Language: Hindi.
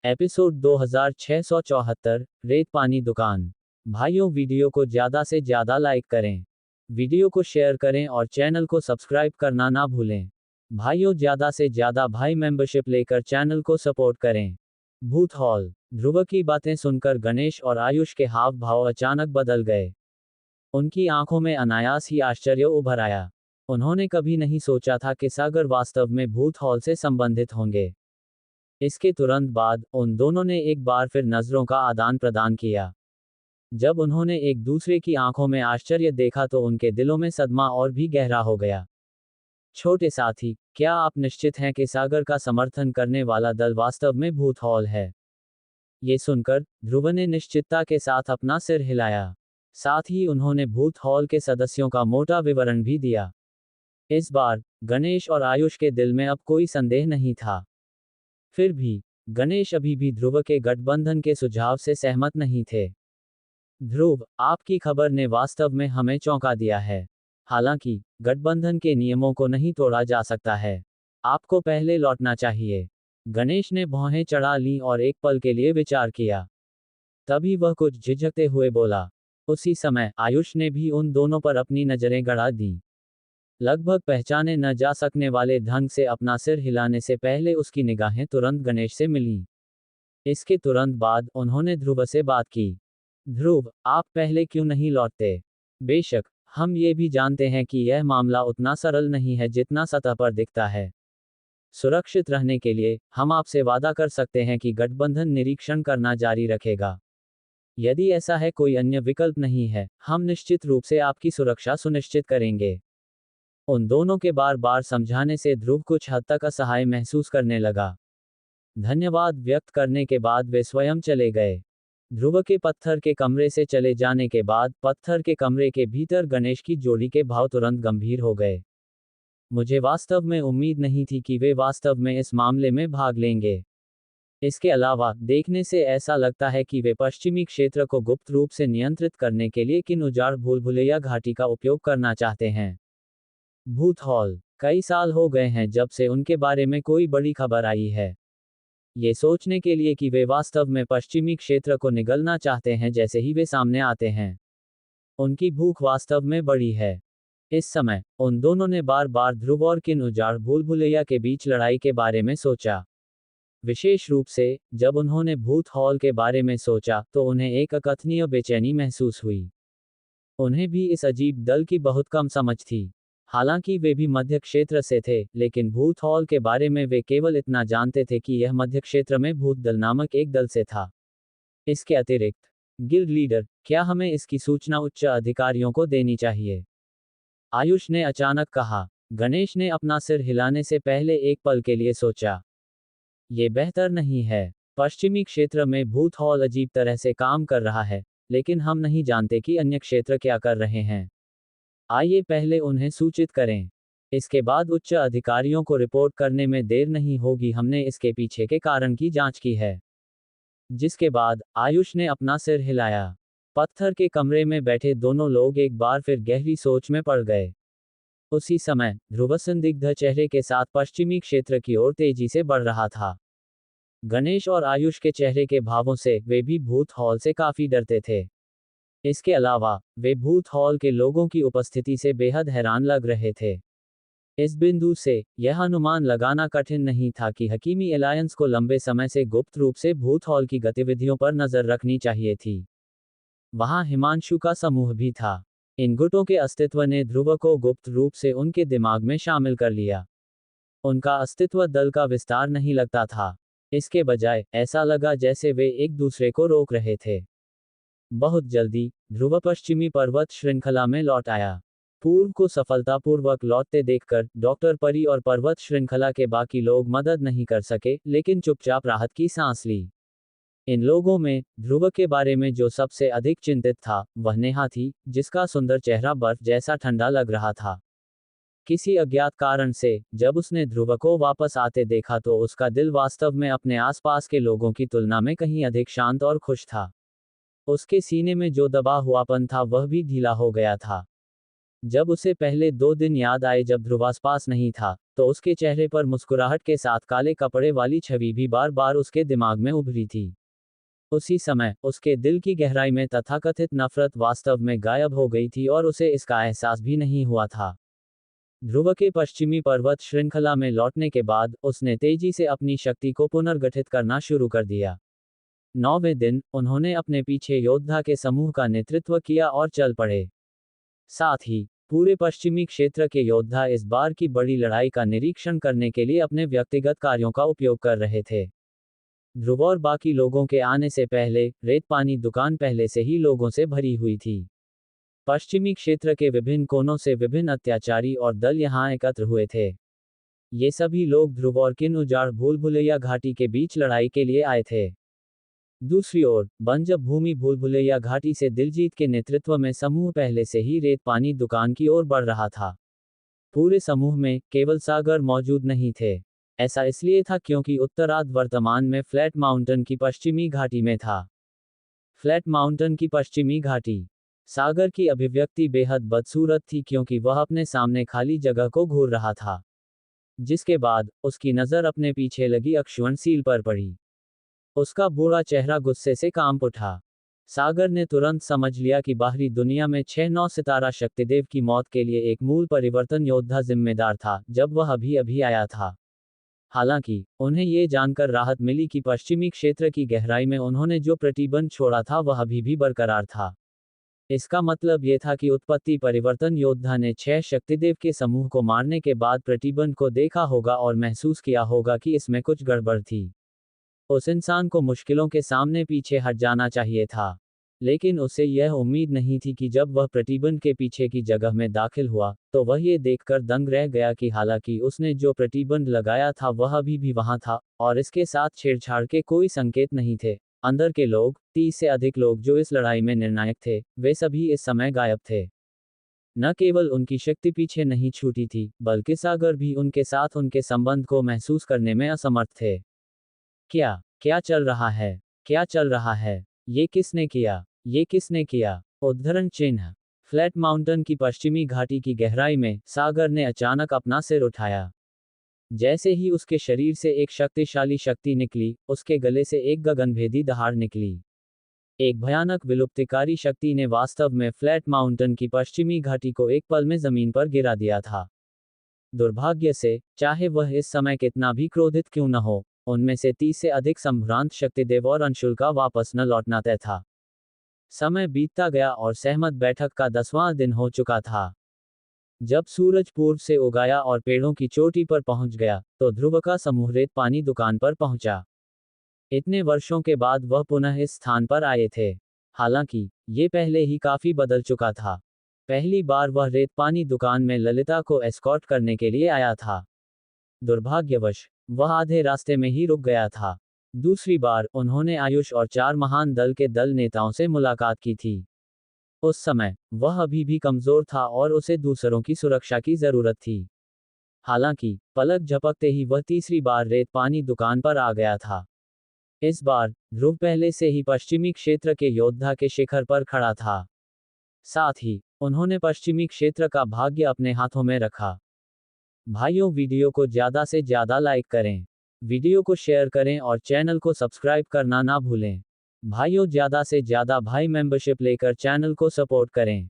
एपिसोड 2674, रेत पानी दुकान। भाइयों, वीडियो को ज़्यादा से ज़्यादा लाइक करें, वीडियो को शेयर करें और चैनल को सब्सक्राइब करना ना भूलें। भाइयों, ज़्यादा से ज़्यादा भाई मेंबरशिप लेकर चैनल को सपोर्ट करें। भूत हॉल। ध्रुव की बातें सुनकर गणेश और आयुष के हाव भाव अचानक बदल गए। उनकी आंखों में अनायास ही आश्चर्य उभर आया। उन्होंने कभी नहीं सोचा था कि सागर वास्तव में भूत हॉल से संबंधित होंगे। इसके तुरंत बाद उन दोनों ने एक बार फिर नजरों का आदान प्रदान किया। जब उन्होंने एक दूसरे की आंखों में आश्चर्य देखा तो उनके दिलों में सदमा और भी गहरा हो गया। छोटे साथी, क्या आप निश्चित हैं कि सागर का समर्थन करने वाला दल वास्तव में भूत हॉल है? ये सुनकर ध्रुव ने निश्चितता के साथ अपना सिर हिलाया। साथ ही उन्होंने भूत हॉल के सदस्यों का मोटा विवरण भी दिया। इस बार गणेश और आयुष के दिल में अब कोई संदेह नहीं था। फिर भी गणेश अभी भी ध्रुव के गठबंधन के सुझाव से सहमत नहीं थे। ध्रुव, आपकी खबर ने वास्तव में हमें चौंका दिया है। हालांकि गठबंधन के नियमों को नहीं तोड़ा जा सकता है। आपको पहले लौटना चाहिए। गणेश ने भौहें चढ़ा लीं और एक पल के लिए विचार किया। तभी वह कुछ झिझकते हुए बोला। उसी समय आयुष ने भी उन दोनों पर अपनी नजरें गड़ा दी। लगभग पहचाने न जा सकने वाले ढंग से अपना सिर हिलाने से पहले उसकी निगाहें तुरंत गणेश से मिलीं। इसके तुरंत बाद उन्होंने ध्रुव से बात की। ध्रुव, आप पहले क्यों नहीं लौटते? बेशक हम ये भी जानते हैं कि यह मामला उतना सरल नहीं है जितना सतह पर दिखता है। सुरक्षित रहने के लिए हम आपसे वादा कर सकते हैं कि गठबंधन निरीक्षण करना जारी रखेगा। यदि ऐसा है, कोई अन्य विकल्प नहीं है, हम निश्चित रूप से आपकी सुरक्षा सुनिश्चित करेंगे। उन दोनों के बार बार समझाने से ध्रुव कुछ हद तक असहाय महसूस करने लगा। धन्यवाद व्यक्त करने के बाद वे स्वयं चले गए। ध्रुव के पत्थर के कमरे से चले जाने के बाद पत्थर के कमरे के भीतर गणेश की जोड़ी के भाव तुरंत गंभीर हो गए। मुझे वास्तव में उम्मीद नहीं थी कि वे वास्तव में इस मामले में भाग लेंगे। इसके अलावा देखने से ऐसा लगता है कि वे पश्चिमी क्षेत्र को गुप्त रूप से नियंत्रित करने के लिए किन उजाड़ भूलभुलैया घाटी का उपयोग करना चाहते हैं। भूत हॉल। कई साल हो गए हैं जब से उनके बारे में कोई बड़ी खबर आई है। ये सोचने के लिए कि वे वास्तव में पश्चिमी क्षेत्र को निगलना चाहते हैं जैसे ही वे सामने आते हैं। उनकी भूख वास्तव में बड़ी है। इस समय उन दोनों ने बार बार ध्रुव और किन उजाड़ भूलभुलैया के बीच लड़ाई के बारे में सोचा। विशेष रूप से जब उन्होंने भूत हॉल के बारे में सोचा तो उन्हें एक अकथनीय बेचैनी महसूस हुई। उन्हें भी इस अजीब दल की बहुत कम समझ थी। हालांकि वे भी मध्य क्षेत्र से थे, लेकिन भूत हॉल के बारे में वे केवल इतना जानते थे कि यह मध्य क्षेत्र में भूत दल नामक एक दल से था। इसके अतिरिक्त गिल्ड लीडर, क्या हमें इसकी सूचना उच्च अधिकारियों को देनी चाहिए? आयुष ने अचानक कहा। गणेश ने अपना सिर हिलाने से पहले एक पल के लिए सोचा। ये बेहतर नहीं है। पश्चिमी क्षेत्र में भूत हॉल अजीब तरह से काम कर रहा है, लेकिन हम नहीं जानते कि अन्य क्षेत्र क्या कर रहे हैं। आइए पहले उन्हें सूचित करें। इसके बाद उच्च अधिकारियों को रिपोर्ट करने में देर नहीं होगी। हमने इसके पीछे के कारण की जांच की है। जिसके बाद आयुष ने अपना सिर हिलाया। पत्थर के कमरे में बैठे दोनों लोग एक बार फिर गहरी सोच में पड़ गए। उसी समय ध्रुव संदिग्ध चेहरे के साथ पश्चिमी क्षेत्र की ओर तेजी से बढ़ रहा था। गणेश और आयुष के चेहरे के भावों से वे भी भूत हॉल से काफी डरते थे। इसके अलावा वे भूत हॉल के लोगों की उपस्थिति से बेहद हैरान लग रहे थे। इस बिंदु से यह अनुमान लगाना कठिन नहीं था कि हकीमी एलायंस को लंबे समय से गुप्त रूप से भूत हॉल की गतिविधियों पर नजर रखनी चाहिए थी। वहां हिमांशु का समूह भी था। इन गुटों के अस्तित्व ने ध्रुव को गुप्त रूप से उनके दिमाग में शामिल कर लिया। उनका अस्तित्व दल का विस्तार नहीं लगता था। इसके बजाय ऐसा लगा जैसे वे एक दूसरे को रोक रहे थे। बहुत जल्दी ध्रुव पश्चिमी पर्वत श्रृंखला में लौट आया। पूर्व को सफलतापूर्वक लौटते देखकर डॉक्टर परी और पर्वत श्रृंखला के बाकी लोग मदद नहीं कर सके, लेकिन चुपचाप राहत की सांस ली। इन लोगों में ध्रुव के बारे में जो सबसे अधिक चिंतित था वह नेहा थी, जिसका सुंदर चेहरा बर्फ जैसा ठंडा लग रहा था। किसी अज्ञात कारण से जब उसने ध्रुव को वापस आते देखा तो उसका दिल वास्तव में अपने आसपास के लोगों की तुलना में कहीं अधिक शांत और खुश था। उसके सीने में जो दबा हुआपन था वह भी ढीला हो गया था। जब उसे पहले 2 दिन याद आए जब ध्रुव आसपास नहीं था, तो उसके चेहरे पर मुस्कुराहट के साथ काले कपड़े वाली छवि भी बार बार उसके दिमाग में उभरी थी। उसी समय उसके दिल की गहराई में तथाकथित नफरत वास्तव में गायब हो गई थी और उसे इसका एहसास भी नहीं हुआ था। ध्रुव के पश्चिमी पर्वत श्रृंखला में लौटने के बाद उसने तेजी से अपनी शक्ति को पुनर्गठित करना शुरू कर दिया। 9वें दिन उन्होंने अपने पीछे योद्धा के समूह का नेतृत्व किया और चल पड़े। साथ ही पूरे पश्चिमी क्षेत्र के योद्धा इस बार की बड़ी लड़ाई का निरीक्षण करने के लिए अपने व्यक्तिगत कार्यों का उपयोग कर रहे थे। ध्रुव और बाकी लोगों के आने से पहले रेत पानी दुकान पहले से ही लोगों से भरी हुई थी। पश्चिमी क्षेत्र के विभिन्न कोनों से विभिन्न अत्याचारी और दल यहां एकत्र हुए थे। ये सभी लोग ध्रुव और किन उजाड़ भूल भुलैया घाटी के बीच लड़ाई के लिए आए थे। दूसरी ओर बंजब भूमि भूल भुलैया घाटी से दिलजीत के नेतृत्व में समूह पहले से ही रेत पानी दुकान की ओर बढ़ रहा था। पूरे समूह में केवल सागर मौजूद नहीं थे। ऐसा इसलिए था क्योंकि उत्तरार्ध वर्तमान में फ्लैट माउंटेन की पश्चिमी घाटी में था। फ्लैट माउंटेन की पश्चिमी घाटी। सागर की अभिव्यक्ति बेहद बदसूरत थी क्योंकि वह अपने सामने खाली जगह को घूर रहा था, जिसके बाद उसकी नजर अपने पीछे लगी अक्षुण सील पर पड़ी। उसका बूढ़ा चेहरा गुस्से से कांप उठा। सागर ने तुरंत समझ लिया कि बाहरी दुनिया में 6-9 सितारा शक्तिदेव की मौत के लिए एक मूल परिवर्तन योद्धा जिम्मेदार था, जब वह अभी अभी आया था। हालांकि उन्हें ये जानकर राहत मिली कि पश्चिमी क्षेत्र की गहराई में उन्होंने जो प्रतिबंध छोड़ा था वह अभी भी बरकरार था। इसका मतलब ये था कि उत्पत्ति परिवर्तन योद्धा ने 6 शक्तिदेव के समूह को मारने के बाद प्रतिबंध को देखा होगा और महसूस किया होगा कि इसमें कुछ गड़बड़ थी। उस इंसान को मुश्किलों के सामने पीछे हट जाना चाहिए था, लेकिन उसे यह उम्मीद नहीं थी कि जब वह प्रतिबंध के पीछे की जगह में दाखिल हुआ, तो वह ये देखकर दंग रह गया कि हालांकि उसने जो प्रतिबंध लगाया था वह अभी भी वहां था, और इसके साथ छेड़छाड़ के कोई संकेत नहीं थे। अंदर के लोग, 30 से अधिक लोग जो इस लड़ाई में निर्णायक थे, वे सभी इस समय गायब थे। न केवल उनकी शक्ति पीछे नहीं छूटी थी, बल्कि सागर भी उनके साथ उनके संबंध को महसूस करने में असमर्थ थे। क्या चल रहा है? क्या चल रहा है? ये किसने किया? ये किसने किया? उद्धरण चिन्ह। फ्लैट माउंटेन की पश्चिमी घाटी की गहराई में सागर ने अचानक अपना सिर उठाया। जैसे ही उसके शरीर से एक शक्तिशाली शक्ति निकली, उसके गले से एक गगनभेदी दहाड़ निकली। एक भयानक विलुप्तिकारी शक्ति ने वास्तव में फ्लैट माउंटेन की पश्चिमी घाटी को एक पल में जमीन पर गिरा दिया था। दुर्भाग्य से, चाहे वह इस समय कितना भी क्रोधित क्यों न हो, उनमें से 30 से अधिक संभ्रांत शक्तिदेव और अंशुल का वापस न लौटना तय था। समय बीतता गया और सहमत बैठक का 10वां दिन हो चुका था। जब सूरज पूर्व से उगाया और पेड़ों की चोटी पर पहुंच गया, तो ध्रुव का समूह रेत पानी दुकान पर पहुंचा। इतने वर्षों के बाद वह पुनः इस स्थान पर आए थे। हालांकि ये पहले ही काफी बदल चुका था। पहली बार वह रेत पानी दुकान में ललिता को एस्कॉर्ट करने के लिए आया था। दुर्भाग्यवश वह आधे रास्ते में ही रुक गया था। दूसरी बार उन्होंने आयुष और 4 महान दल के दल नेताओं से मुलाकात की थी। उस समय वह अभी भी कमजोर था और उसे दूसरों की सुरक्षा की जरूरत थी। हालांकि पलक झपकते ही वह तीसरी बार रेत पानी दुकान पर आ गया था। इस बार ध्रुव पहले से ही पश्चिमी क्षेत्र के योद्धा के शिखर पर खड़ा था। साथ ही उन्होंने पश्चिमी क्षेत्र का भाग्य अपने हाथों में रखा। भाइयों, वीडियो को ज़्यादा से ज़्यादा लाइक करें, वीडियो को शेयर करें और चैनल को सब्सक्राइब करना ना भूलें। भाइयों, ज़्यादा से ज़्यादा भाई मेंबरशिप लेकर चैनल को सपोर्ट करें।